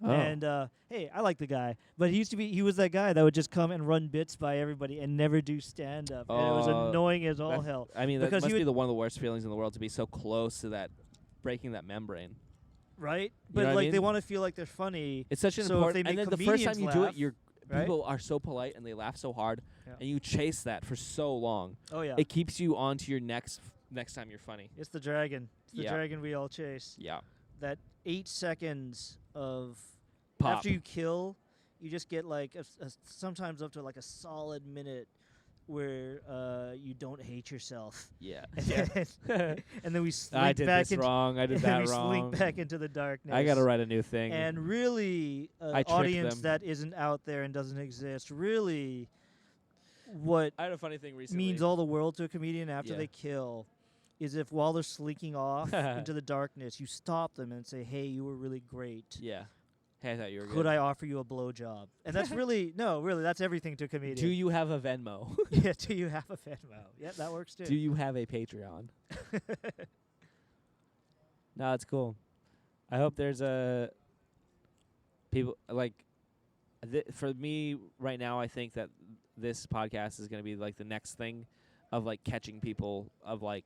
Oh. And hey, I like the guy, but he was that guy that would just come and run bits by everybody and never do stand up, and it was Oh, annoying as all That's- hell. I mean, that because must he be would- one of the worst feelings in the world to be so close to that, breaking that membrane. Right? know But what I like they mean? want to feel like they're funny. It's such an So if important. they And make then the first time comedians you do laugh, it, your right? people are so polite and they laugh so hard, Yeah. and you chase that for so long. Oh yeah, It keeps you on to your next time you're funny. it's the dragon. It's the Yeah. dragon we all chase. Yeah. That 8 seconds of Pop. after you kill, you just get like sometimes up to like a solid minute where you don't hate yourself. Yeah. And then we slink I did back this into wrong. I did and then that we wrong. slink back into the darkness. I gotta write a new thing. And really, I tricked audience them. that isn't out there and doesn't exist, really, what I had a funny thing recently. means all the world to a comedian after Yeah. they kill is if while they're slinking off into the darkness, you stop them and say, "Hey, you were really great. Yeah. Hey, I thought you were Could good. I offer you a blowjob?" And that's really that's everything to a comedian. Do you have a Venmo? Yeah, do you have a Venmo? Yeah, that works too. Do you have a Patreon? No, it's cool. I hope there's a people like for me right now. I think that this podcast is going to be like the next thing of like catching people of like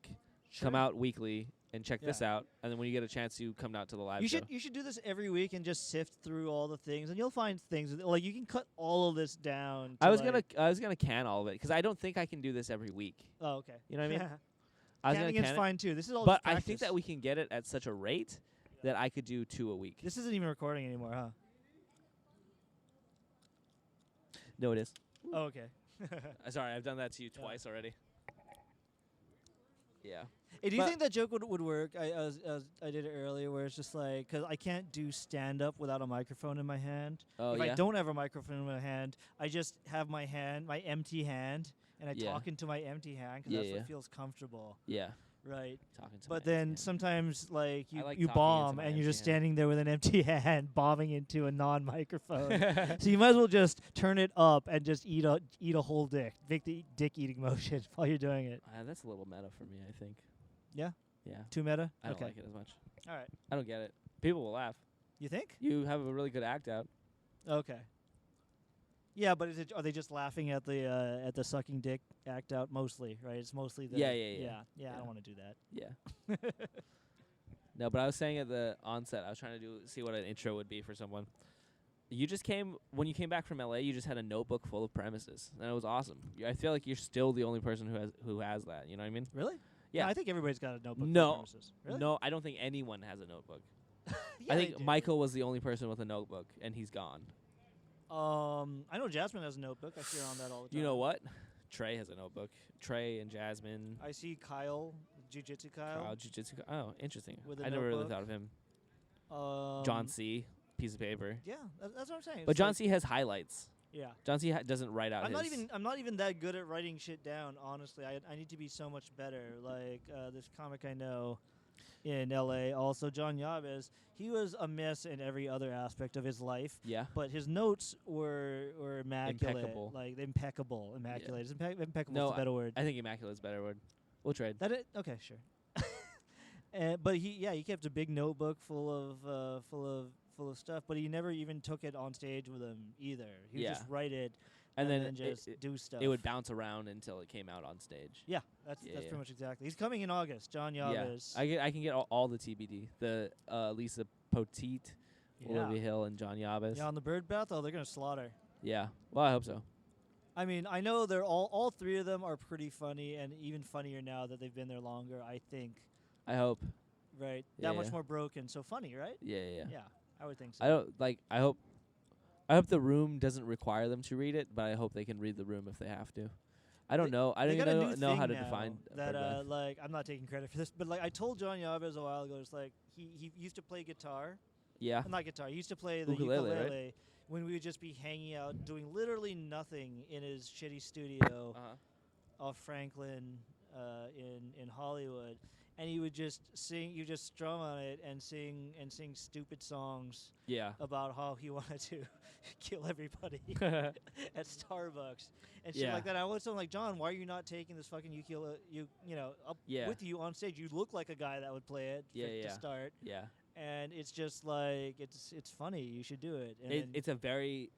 come Sure. out weekly and check this Yeah. out, and then when you get a chance, you come out to the live You show. should do this every week and just sift through all the things, and you'll find things like you can cut all of this down. I was gonna can all of it because I don't think I can do this every week. Oh, okay. You know what I mean? I was gonna Canning is can it, fine too. This is all. but just I think practice. that we can get it at such a rate that I could do 2 a week. This isn't even recording anymore, huh? No, it is. Oh, okay. Sorry, I've done that to you Yeah. twice already. Yeah. Hey, do you But- think that joke would work? I did it earlier, where it's just like because I can't do stand up without a microphone in my hand. Oh If yeah. I don't have a microphone in my hand, I just have my empty hand, and I Yeah. talk into my empty hand because Yeah, that's yeah. what feels comfortable, Yeah. right? Talking to But my then empty sometimes like I like you talking into bomb my and you're empty just hand. standing there with an empty hand bombing into a non-microphone. hand. So you might as well just turn it up and just eat a whole dick. Make the dick eating motion while you're doing it. That's a little meta for me, I think. Yeah? Yeah. Too meta? I don't okay. like it as much. All right. I don't get it. People will laugh. You think? You have a really good act out. Okay. Yeah, but are they just laughing at the sucking dick act out mostly, right? It's mostly the Yeah. I Yeah. don't want to do that. Yeah. No, but I was saying at the onset, I was trying to see what an intro would be for someone. You just when you came back from LA, you just had a notebook full of premises, and it was awesome. I feel like you're still the only person who has that. You know what I mean? Really? Yeah. No, I think everybody's got a notebook. No. For premises. Really? No, I don't think anyone has a notebook. Yeah, I they think do. Michael was the only person with a notebook, and he's gone. I know Jasmine has a notebook. I see her on that all the time. You know what? Trey has a notebook. Trey and Jasmine. I see Kyle, Jiu-Jitsu Kyle. Kyle, Jiu-Jitsu. Oh, interesting. With a I never really notebook. thought of him. Um, John C. Piece of paper. Yeah, that's what I'm saying. But It's John like- C. has highlights. Yeah. John C. Doesn't write out I'm his. not even that good at writing shit down. Honestly, I need to be so much better. Like this comic I know in L.A. Also, John Yabes. He was a mess in every other aspect of his life, Yeah. but his notes were immaculate. Impeccable. Like immaculate. Is impeccable No, a better word? I think immaculate's a better word. We'll trade. That it? Okay, sure. But he kept a big notebook full of stuff, but he never even took it on stage with him either. He would Yeah. just write it And then just it- do stuff. It would bounce around until it came out on stage. Yeah, that's Yeah, pretty yeah. much exactly. He's coming in August. John Yabes. Yeah. I can get all the TBD. The Lisa Poteet, Olivia Hill, and John Yabes. Yeah, on the bird bath. Oh, they're gonna slaughter. Yeah. Well, I hope so. I mean, I know they're all three of them are pretty funny, and even funnier now that they've been there longer. I think, I hope. right? Yeah, That much yeah. more broken, so funny, right? Yeah. Yeah, I would think so. I don't like. I hope the room doesn't require them to read it, but I hope they can read the room if they have to. I don't know. I They don't got a even new know how to thing define now a that. bird bath. Like, I'm not taking credit for this, but like I told John Yabes a while ago, it's like he used to play guitar. Yeah. Not guitar. He used to play the Ukulele, ukulele, right? when we would just be hanging out, doing literally nothing in his shitty studio off Franklin in Hollywood, and he would just sing. You just strum on it and sing stupid songs Yeah. about how he wanted to kill everybody at Starbucks and shit Yeah. like that. I always told him, like, John, why are you not taking this fucking ukulele up Yeah. with you on stage? You look like a guy that would play it to start. Yeah. And it's just like it's funny. You should do it. And then- It's a very.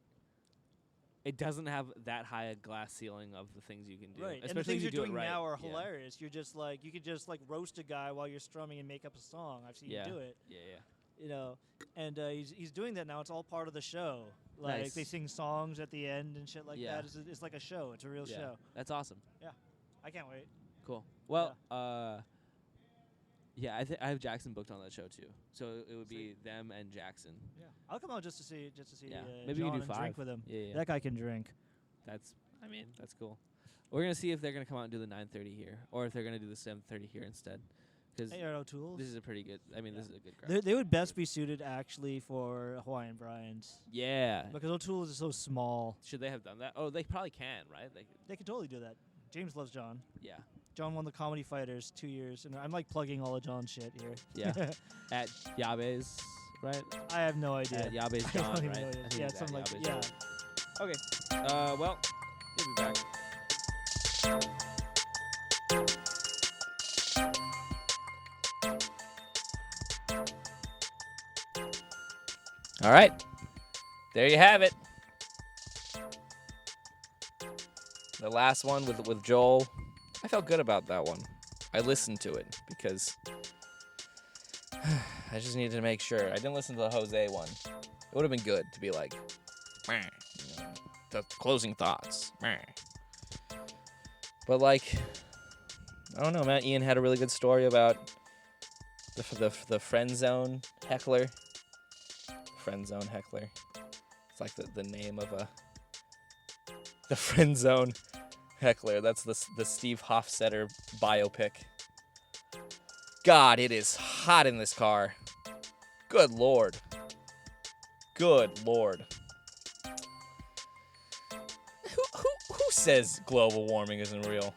It doesn't have that high a glass ceiling of the things you can do. right. Especially And the things if you're you do doing it right. now are Yeah. hilarious. You're just like you could just like roast a guy while you're strumming and make up a song. I've seen Yeah. you do it. Yeah. You know, and he's doing that now. It's all part of the show. Like Nice. they sing songs at the end and shit like Yeah. that. It's like a show. It's a real Yeah. show. That's awesome. I can't wait. Cool. Well, yeah, I have Jackson booked on that show too. So it would be them and Jackson. Yeah, I'll come out just to see. Yeah. Maybe you John can do and 5. drink with him. Yeah. That guy can drink. That's cool. We're gonna see if they're gonna come out and do the 9:30 here, or if they're gonna do the 7:30 here instead. Because Hey, O'Toole's. this is a pretty good. I mean, Yeah. this is a good crowd. They would best be suited actually for Hawaiian Brian. giants. Yeah. Because O'Toole is so small. Should they have done that? Oh, they probably can, right? They could totally do that. James loves John. Yeah. John won the Comedy Fighters 2 years, and I'm like plugging all of John's shit here. Yeah. At Yabes, right? I have no idea. At Yabes I John, don't even right? know what I it is. think Yeah, it's it's something like at that. Yabes Yeah. Okay. Well, he'll be back. All right. There you have it. The last one with Joel. I felt good about that one. I listened to it because I just needed to make sure. I didn't listen to the Jose one. It would have been good to be like, "Meh," you know, the closing thoughts. Meh. But like, I don't know, man. Ian had a really good story about the friend zone heckler. Friend zone heckler. It's like the name of the friend zone heckler. That's the Steve Hofstetter biopic. God, it is hot in this car. Good Lord. Good Lord. Who says global warming isn't real?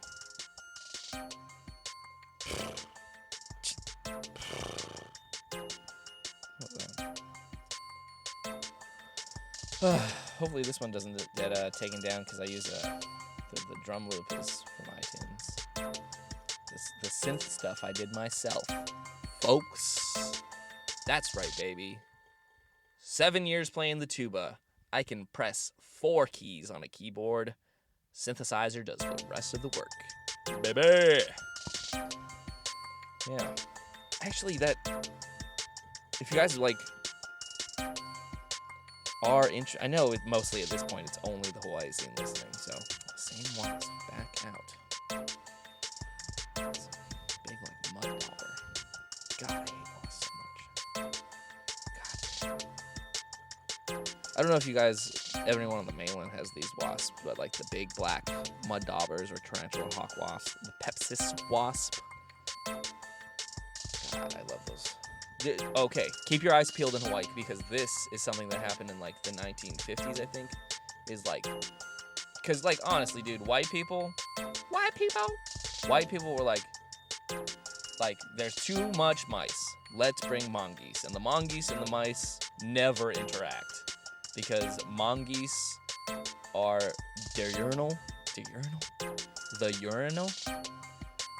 Hopefully this one doesn't get taken down because I use the drum loop is from iTunes. The synth stuff I did myself. Folks. That's right, baby. 7 years playing the tuba. I can press 4 keys on a keyboard. Synthesizer does the rest of the work. Baby! Yeah. Actually, if you guys like are I know mostly at this point it's only the Hawaii scene listening, so same ones back out. It's a big like mud dauber. God, I hate wasps so much. God. I don't know if you guys, everyone on the mainland has these wasps, but like the big black mud daubers or tarantula hawk wasp, the Pepsis wasp. God, I love those. Okay, keep your eyes peeled in Hawaii because this is something that happened in like the 1950s, I think. Is like, because like honestly, dude, white people were like there's too much mice. Let's bring mongoose, and the mongoose and the mice never interact because mongoose are diurnal,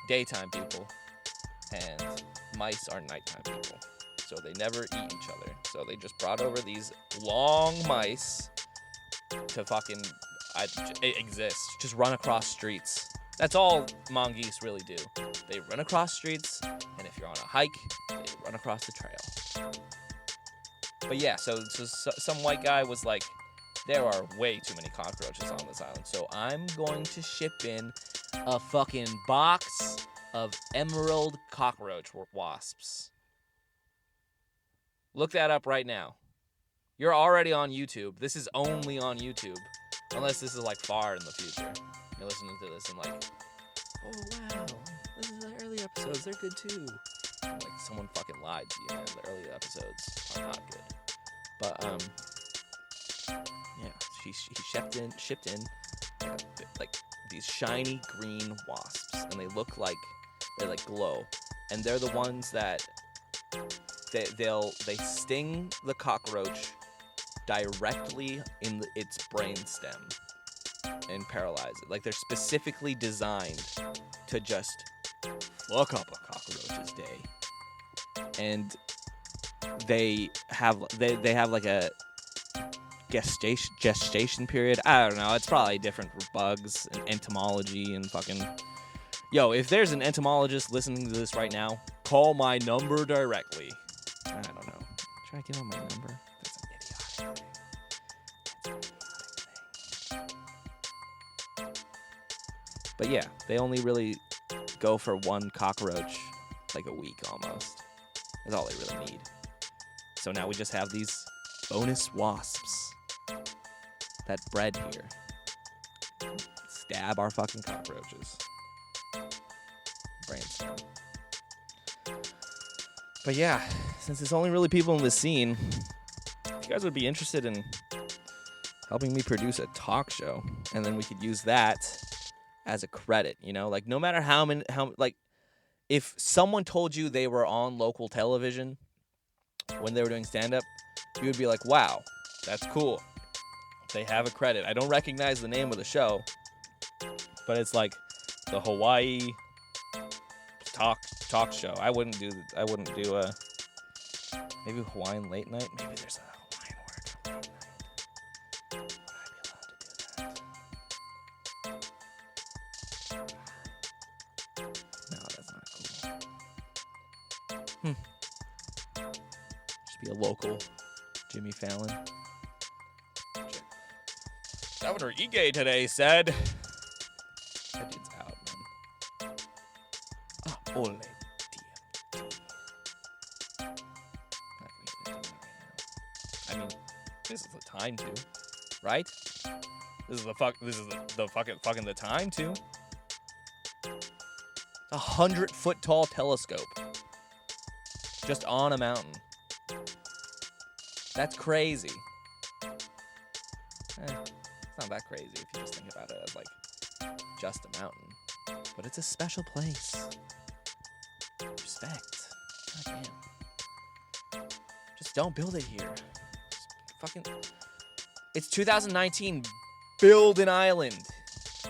daytime people, and mice are nighttime people. So they never eat each other. So they just brought over these long mice to fucking exist. Just run across streets. That's all mongoose really do. They run across streets, and if you're on a hike, they run across the trail. But yeah, so some white guy was like, there are way too many cockroaches on this island, so I'm going to ship in a fucking box of emerald cockroach wasps. Look that up right now. You're already on YouTube. This is only on YouTube. Unless this is like far in the future. You're listening to this and like, oh wow, this is the early episodes. They're good too. And like someone fucking lied to you, man. The early episodes are not good. But yeah, he shipped in like these shiny green wasps, and they look like they like glow, and they're the ones that they sting the cockroach directly in its brainstem and paralyze it. Like they're specifically designed to just fuck up a cockroach's day, and they have like a gestation period. I don't know. It's probably different for bugs and entomology and fucking. Yo, if there's an entomologist listening to this right now, call my number directly. I don't know. Try to give him my number. That's an idiotic thing. But yeah, they only really go for one cockroach like a week almost. That's all they really need. So now we just have these bonus wasps that bred here. Stab our fucking cockroaches. Brainstorm. But yeah, since it's only really people in this scene, if you you guys would be interested in helping me produce a talk show, and then we could use that as a credit, you know? Like, no matter like, if someone told you they were on local television when they were doing stand-up, you would be like, wow, that's cool. They have a credit. I don't recognize the name of the show, but it's like the Hawaii talk show. I wouldn't do a maybe Hawaiian late night. Maybe there's a Hawaiian word for late night. Would I be allowed to do that? No, that's not cool. Just be a local Jimmy Fallon. Governor Ige today said. That dude's out, man. Ole DMT. I mean, this is the time to, right? This is the fucking the time to. 100-foot tall telescope. Just on a mountain. That's crazy. It's not that crazy if you just think about it as like just a mountain. But it's a special place. Respect. God damn. Just don't build it here. It's 2019. Build an island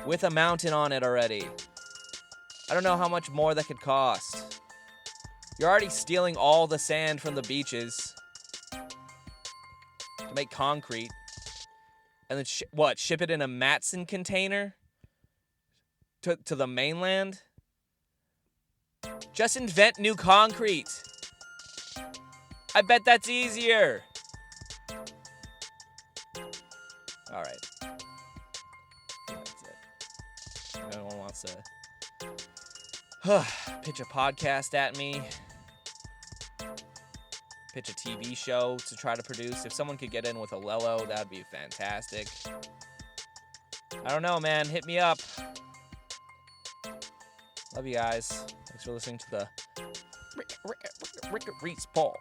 with a mountain on it already. I don't know how much more that could cost. You're already stealing all the sand from the beaches to make concrete. And then ship it in a Matson container to the mainland? Just invent new concrete. I bet that's easier. All right. That's it. No one wants to pitch a podcast at me. Pitch a TV show to try to produce. If someone could get in with a Lello, that'd be fantastic. I don't know, man. Hit me up. Love you guys. Thanks for listening to the Reese Paulcast.